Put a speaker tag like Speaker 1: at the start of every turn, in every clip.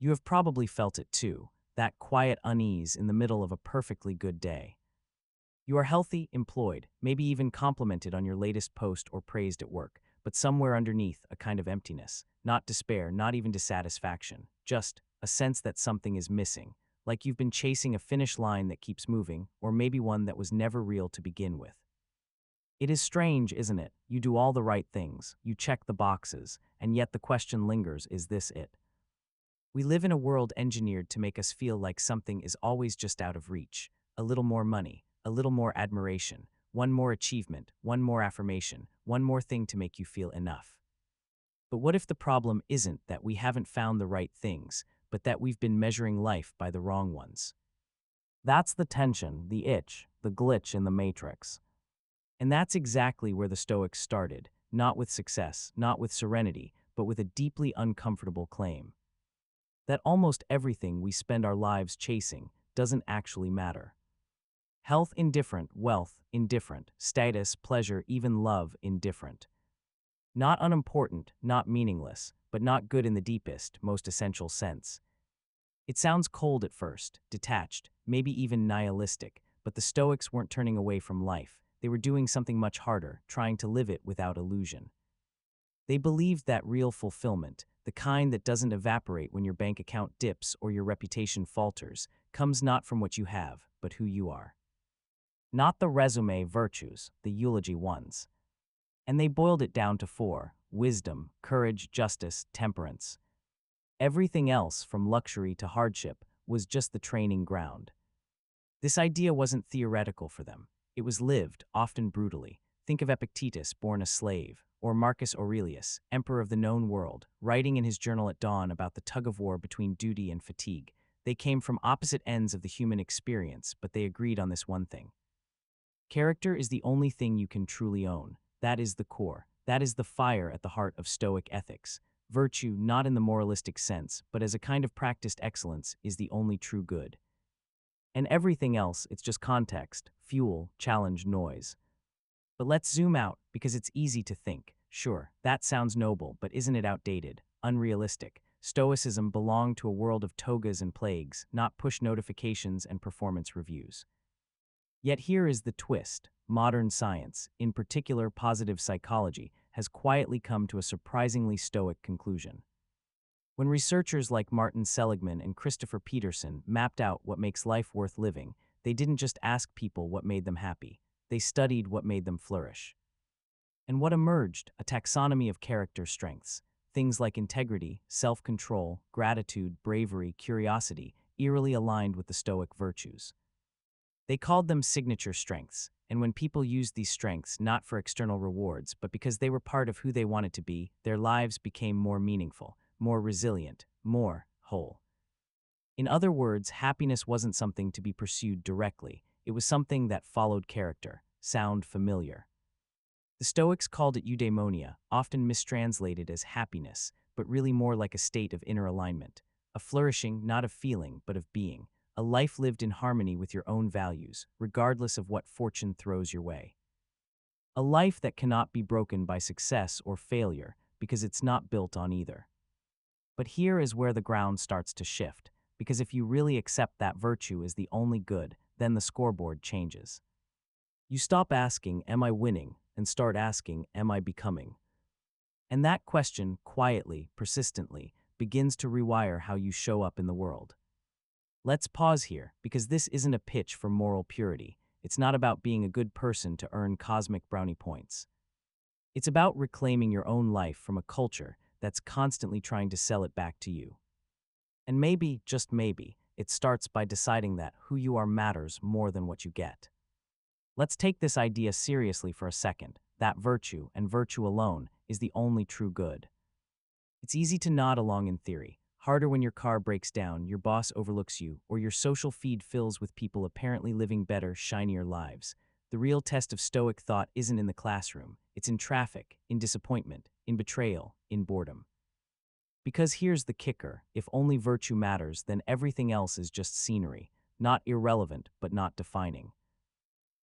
Speaker 1: You have probably felt it too, that quiet unease in the middle of a perfectly good day. You are healthy, employed, maybe even complimented on your latest post or praised at work, but somewhere underneath a kind of emptiness, not despair, not even dissatisfaction, just a sense that something is missing, like you've been chasing a finish line that keeps moving, or maybe one that was never real to begin with. It is strange, isn't it? You do all the right things, you check the boxes, and yet the question lingers, is this it? We live in a world engineered to make us feel like something is always just out of reach. A little more money, a little more admiration, one more achievement, one more affirmation, one more thing to make you feel enough. But what if the problem isn't that we haven't found the right things, but that we've been measuring life by the wrong ones? That's the tension, the itch, the glitch in the matrix. And that's exactly where the Stoics started, not with success, not with serenity, but with a deeply uncomfortable claim. That almost everything we spend our lives chasing doesn't actually matter. Health indifferent, wealth indifferent, status, pleasure, even love indifferent. Not unimportant, not meaningless, but not good in the deepest, most essential sense. It sounds cold at first, detached, maybe even nihilistic, but the Stoics weren't turning away from life. They were doing something much harder, trying to live it without illusion. They believed that real fulfillment, the kind that doesn't evaporate when your bank account dips or your reputation falters, comes not from what you have, but who you are. Not the resume virtues, the eulogy ones. And they boiled it down to four: wisdom, courage, justice, temperance. Everything else, from luxury to hardship, was just the training ground. This idea wasn't theoretical for them. It was lived, often brutally. Think of Epictetus, born a slave, or Marcus Aurelius, emperor of the known world, writing in his journal at dawn about the tug-of-war between duty and fatigue. They came from opposite ends of the human experience, but they agreed on this one thing. Character is the only thing you can truly own. That is the core. That is the fire at the heart of Stoic ethics. Virtue, not in the moralistic sense, but as a kind of practiced excellence, is the only true good. And everything else, it's just context, fuel, challenge, noise. But let's zoom out, because it's easy to think, sure, that sounds noble, but isn't it outdated, unrealistic? Stoicism belonged to a world of togas and plagues, not push notifications and performance reviews. Yet here is the twist. Modern science, in particular positive psychology, has quietly come to a surprisingly stoic conclusion. When researchers like Martin Seligman and Christopher Peterson mapped out what makes life worth living, they didn't just ask people what made them happy. They studied what made them flourish. And what emerged? A taxonomy of character strengths. Things like integrity, self-control, gratitude, bravery, curiosity, eerily aligned with the Stoic virtues. They called them signature strengths, and when people used these strengths not for external rewards, but because they were part of who they wanted to be, their lives became more meaningful, more resilient, more whole. In other words, happiness wasn't something to be pursued directly. It was something that followed character, sound familiar. The Stoics called it Eudaimonia, often mistranslated as happiness, but really more like a state of inner alignment, a flourishing not of feeling, but of being, a life lived in harmony with your own values, regardless of what fortune throws your way. A life that cannot be broken by success or failure because it's not built on either. But here is where the ground starts to shift, because if you really accept that virtue is the only good, then the scoreboard changes. You stop asking, am I winning, and start asking, am I becoming? And that question, quietly, persistently, begins to rewire how you show up in the world. Let's pause here, because this isn't a pitch for moral purity. It's not about being a good person to earn cosmic brownie points. It's about reclaiming your own life from a culture that's constantly trying to sell it back to you. And maybe, just maybe, it starts by deciding that who you are matters more than what you get. Let's take this idea seriously for a second, that virtue, and virtue alone, is the only true good. It's easy to nod along in theory. Harder when your car breaks down, your boss overlooks you, or your social feed fills with people apparently living better, shinier lives. The real test of Stoic thought isn't in the classroom. It's in traffic, in disappointment, in betrayal, in boredom. Because here's the kicker: if only virtue matters, then everything else is just scenery, not irrelevant, but not defining.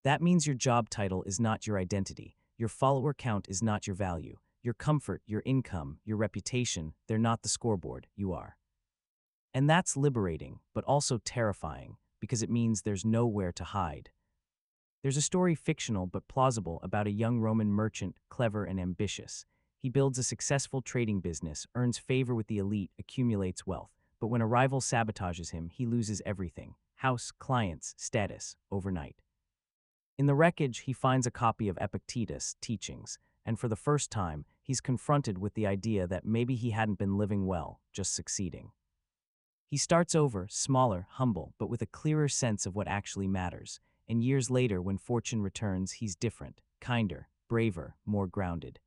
Speaker 1: That means your job title is not your identity, your follower count is not your value, your comfort, your income, your reputation, they're not the scoreboard, you are. And that's liberating, but also terrifying, because it means there's nowhere to hide. There's a story fictional but plausible about a young Roman merchant, clever and ambitious. He builds a successful trading business, earns favor with the elite, accumulates wealth. But when a rival sabotages him, he loses everything: house, clients, status, overnight. In the wreckage, he finds a copy of Epictetus' teachings, and for the first time, he's confronted with the idea that maybe he hadn't been living well, just succeeding. He starts over, smaller, humble, but with a clearer sense of what actually matters. And years later, when fortune returns, he's different, kinder, braver, more grounded.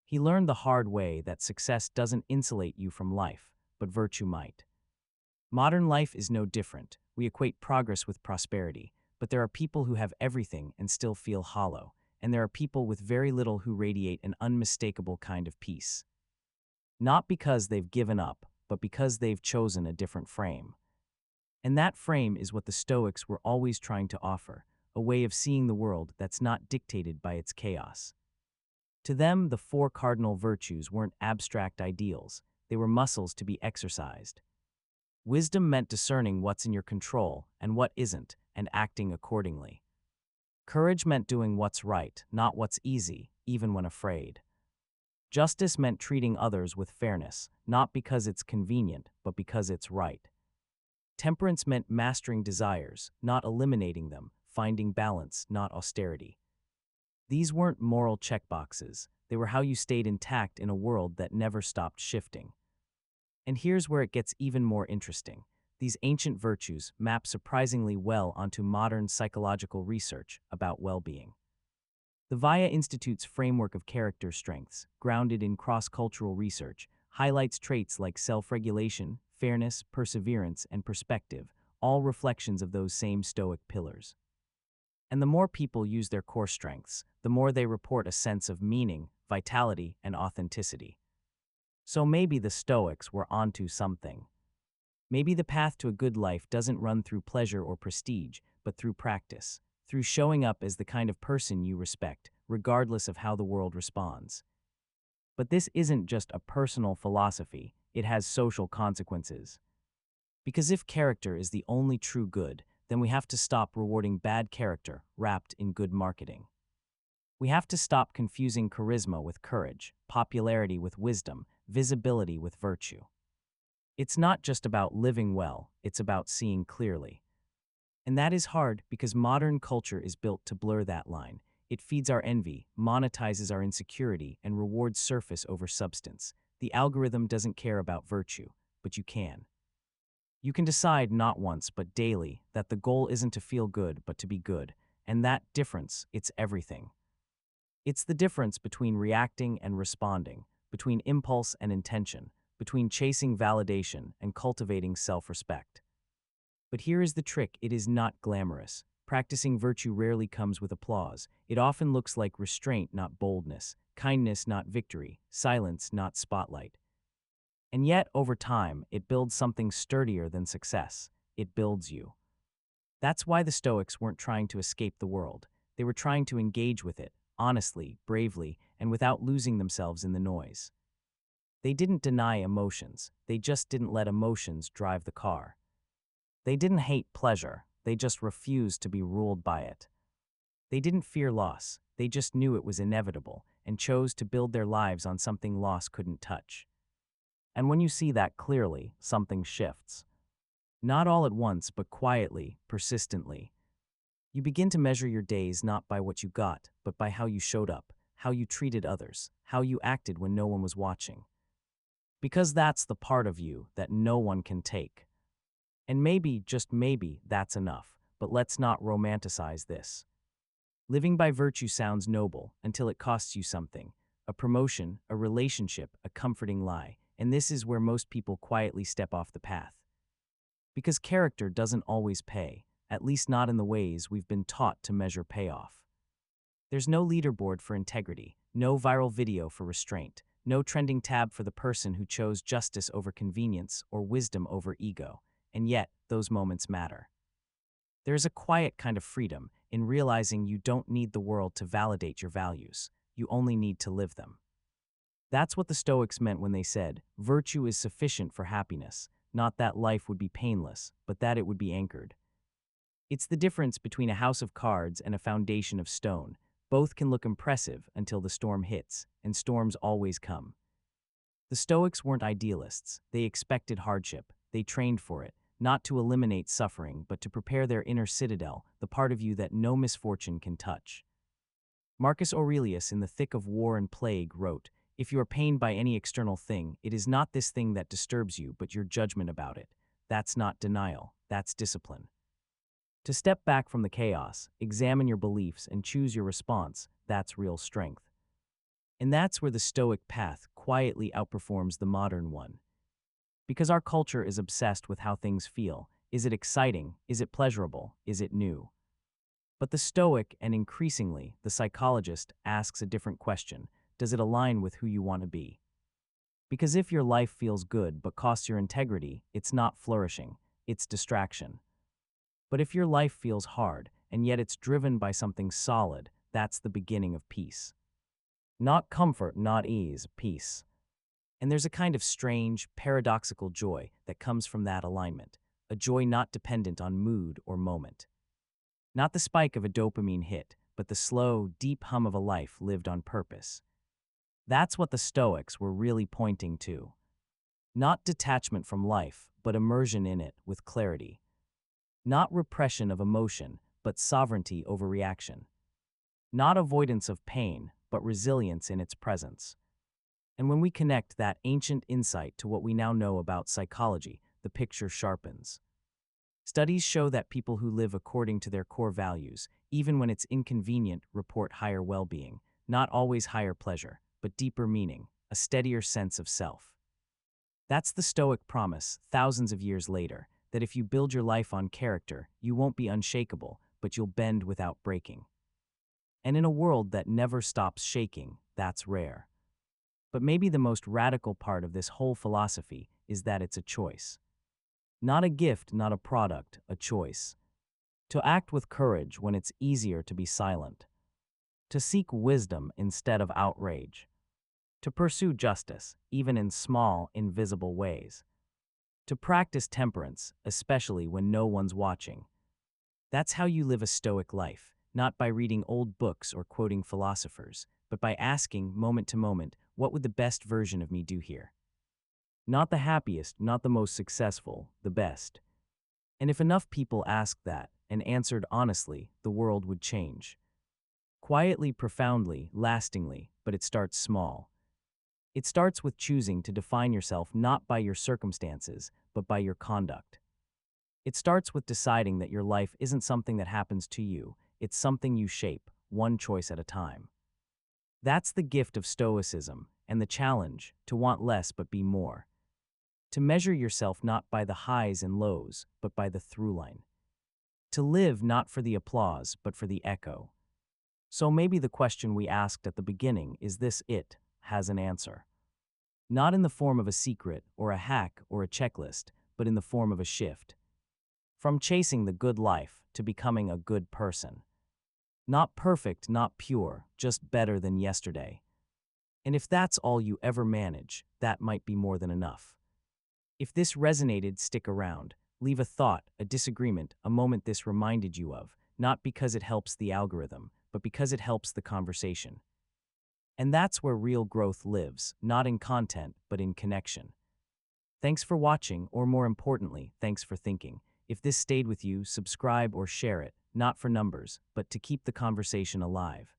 Speaker 1: He learned the hard way that success doesn't insulate you from life, but virtue might. Modern life is no different. We equate progress with prosperity, but there are people who have everything and still feel hollow, and there are people with very little who radiate an unmistakable kind of peace. Not because they've given up, but because they've chosen a different frame. And that frame is what the Stoics were always trying to offer, a way of seeing the world that's not dictated by its chaos. To them, the four cardinal virtues weren't abstract ideals, they were muscles to be exercised. Wisdom meant discerning what's in your control and what isn't, and acting accordingly. Courage meant doing what's right, not what's easy, even when afraid. Justice meant treating others with fairness, not because it's convenient, but because it's right. Temperance meant mastering desires, not eliminating them, finding balance, not austerity. These weren't moral checkboxes, they were how you stayed intact in a world that never stopped shifting. And here's where it gets even more interesting. These ancient virtues map surprisingly well onto modern psychological research about well-being. The VIA Institute's framework of character strengths, grounded in cross-cultural research, highlights traits like self-regulation, fairness, perseverance, and perspective, all reflections of those same Stoic pillars. And the more people use their core strengths, the more they report a sense of meaning, vitality, and authenticity. So maybe the Stoics were onto something. Maybe the path to a good life doesn't run through pleasure or prestige, but through practice, through showing up as the kind of person you respect, regardless of how the world responds. But this isn't just a personal philosophy, it has social consequences. Because if character is the only true good, then we have to stop rewarding bad character wrapped in good marketing. We have to stop confusing charisma with courage, popularity with wisdom, visibility with virtue. It's not just about living well, it's about seeing clearly. And that is hard because modern culture is built to blur that line. It feeds our envy, monetizes our insecurity, and rewards surface over substance. The algorithm doesn't care about virtue, but you can. You can decide not once but daily that the goal isn't to feel good but to be good, and that difference, it's everything. It's the difference between reacting and responding, between impulse and intention, between chasing validation and cultivating self-respect. But here is the trick: it is not glamorous. Practicing virtue rarely comes with applause. It often looks like restraint, not boldness, kindness, not victory, silence, not spotlight. And yet, over time, it builds something sturdier than success. It builds you. That's why the Stoics weren't trying to escape the world. They were trying to engage with it, honestly, bravely, and without losing themselves in the noise. They didn't deny emotions, they just didn't let emotions drive the car. They didn't hate pleasure, they just refused to be ruled by it. They didn't fear loss, they just knew it was inevitable and chose to build their lives on something loss couldn't touch. And when you see that clearly, something shifts. Not all at once, but quietly, persistently. You begin to measure your days not by what you got, but by how you showed up, how you treated others, how you acted when no one was watching. Because that's the part of you that no one can take. And maybe, just maybe, that's enough, but let's not romanticize this. Living by virtue sounds noble until it costs you something: a promotion, a relationship, a comforting lie, and this is where most people quietly step off the path. Because character doesn't always pay, at least not in the ways we've been taught to measure payoff. There's no leaderboard for integrity, no viral video for restraint, no trending tab for the person who chose justice over convenience or wisdom over ego. And yet, those moments matter. There's a quiet kind of freedom in realizing you don't need the world to validate your values, you only need to live them. That's what the Stoics meant when they said, virtue is sufficient for happiness, not that life would be painless, but that it would be anchored. It's the difference between a house of cards and a foundation of stone. Both can look impressive until the storm hits, and storms always come. The Stoics weren't idealists. They expected hardship. They trained for it, not to eliminate suffering, but to prepare their inner citadel, the part of you that no misfortune can touch. Marcus Aurelius, in the thick of war and plague, wrote, "If you are pained by any external thing, it is not this thing that disturbs you, but your judgment about it. That's not denial, that's discipline." To step back from the chaos, examine your beliefs, and choose your response, that's real strength. And that's where the Stoic path quietly outperforms the modern one. Because our culture is obsessed with how things feel. Is it exciting? Is it pleasurable? Is it new? But the Stoic, and increasingly the psychologist, asks a different question. Does it align with who you want to be? Because if your life feels good but costs your integrity, it's not flourishing, it's distraction. But if your life feels hard, and yet it's driven by something solid, that's the beginning of peace. Not comfort, not ease, peace. And there's a kind of strange, paradoxical joy that comes from that alignment, a joy not dependent on mood or moment. Not the spike of a dopamine hit, but the slow, deep hum of a life lived on purpose. That's what the Stoics were really pointing to. Not detachment from life, but immersion in it with clarity. Not repression of emotion, but sovereignty over reaction. Not avoidance of pain, but resilience in its presence. And when we connect that ancient insight to what we now know about psychology, the picture sharpens. Studies show that people who live according to their core values, even when it's inconvenient, report higher well-being, not always higher pleasure, but deeper meaning, a steadier sense of self. That's the Stoic promise, thousands of years later, that if you build your life on character, you won't be unshakable, but you'll bend without breaking. And in a world that never stops shaking, that's rare. But maybe the most radical part of this whole philosophy is that it's a choice. Not a gift, not a product, a choice. To act with courage when it's easier to be silent. To seek wisdom instead of outrage. To pursue justice, even in small, invisible ways. To practice temperance, especially when no one's watching. That's how you live a Stoic life, not by reading old books or quoting philosophers, but by asking, moment to moment, what would the best version of me do here? Not the happiest, not the most successful, the best. And if enough people asked that, and answered honestly, the world would change. Quietly, profoundly, lastingly, but it starts small. It starts with choosing to define yourself not by your circumstances, but by your conduct. It starts with deciding that your life isn't something that happens to you, it's something you shape, one choice at a time. That's the gift of Stoicism, and the challenge, to want less but be more. To measure yourself not by the highs and lows, but by the through line. To live not for the applause, but for the echo. So maybe the question we asked at the beginning, is this it, has an answer. Not in the form of a secret, or a hack, or a checklist, but in the form of a shift. From chasing the good life to becoming a good person. Not perfect, not pure, just better than yesterday. And if that's all you ever manage, that might be more than enough. If this resonated, stick around. Leave a thought, a disagreement, a moment this reminded you of, not because it helps the algorithm, but because it helps the conversation. And that's where real growth lives, not in content, but in connection. Thanks for watching, or more importantly, thanks for thinking. If this stayed with you, subscribe or share it, not for numbers, but to keep the conversation alive.